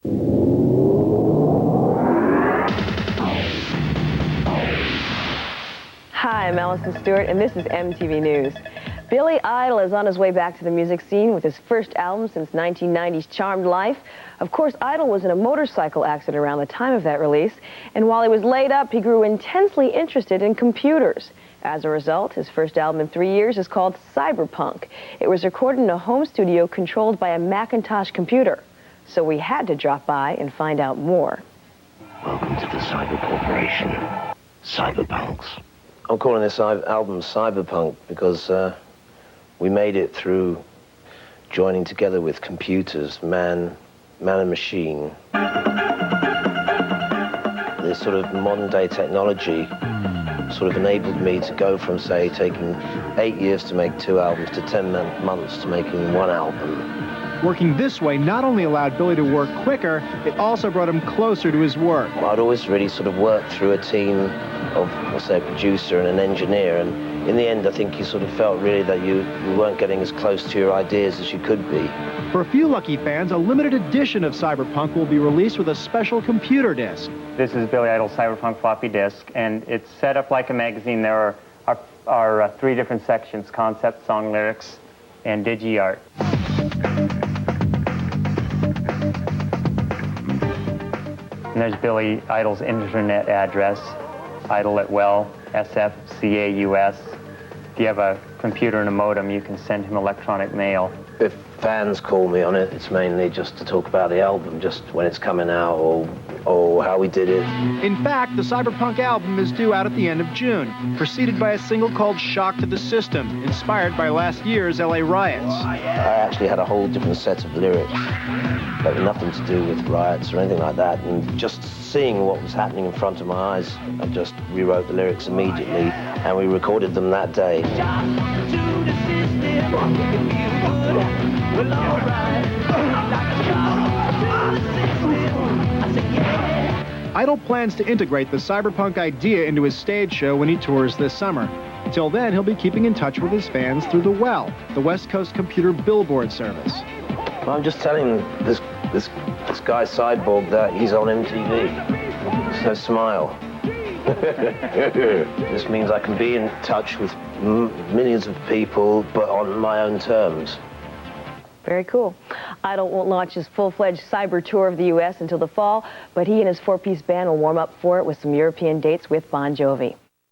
Hi, I'm Allison Stewart, and this is MTV News. Billy Idol is on his way back to the music scene with his first album since 1990's Charmed Life. Of course, Idol was in a motorcycle accident around the time of that release, and while he was laid up, he grew intensely interested in computers. As a result, his first album in 3 years is called Cyberpunk. It was recorded in a home studio controlled by a Macintosh computer. So we had to drop by and find out more. Welcome to the Cyber Corporation. Cyberpunks. I'm calling this album Cyberpunk because we made it through joining together with computers, man and machine. This sort of modern day technology sort of enabled me to go from, say, taking 8 years to make 2 albums to 10 months to making 1 album. Working this way not only allowed Billy to work quicker, it also brought him closer to his work. Well, I'd always really sort of worked through a team of, let's say, a producer and an engineer, and in the end I think you sort of felt really that you weren't getting as close to your ideas as you could be. For a few lucky fans, a limited edition of Cyberpunk will be released with a special computer disc. This is Billy Idol's Cyberpunk floppy disk, and it's set up like a magazine. There are 3 different sections: concept, song lyrics, and digi-art. And there's Billy Idol's internet address, idol@well, SFCAUS. If you have a computer and a modem, you can send him electronic mail. If fans call me on it, it's mainly just to talk about the album, just when it's coming out or how we did it. In fact, the Cyberpunk album is due out at the end of June, preceded by a single called Shock to the System, inspired by last year's LA riots. I actually had a whole different set of lyrics that were nothing to do with riots or anything like that, and just seeing what was happening in front of my eyes, I just rewrote the lyrics immediately, and we recorded them that day. Idol plans to integrate the cyberpunk idea into his stage show when he tours this summer. Until then, he'll be keeping in touch with his fans through the Well, the West Coast computer billboard service. Well, I'm just telling this guy Cyborg that he's on MTV. So smile. This means I can be in touch with millions of people, but on my own terms. Very cool. Idol won't launch his full-fledged cyber tour of the U.S. until the fall, but he and his 4-piece band will warm up for it with some European dates with Bon Jovi.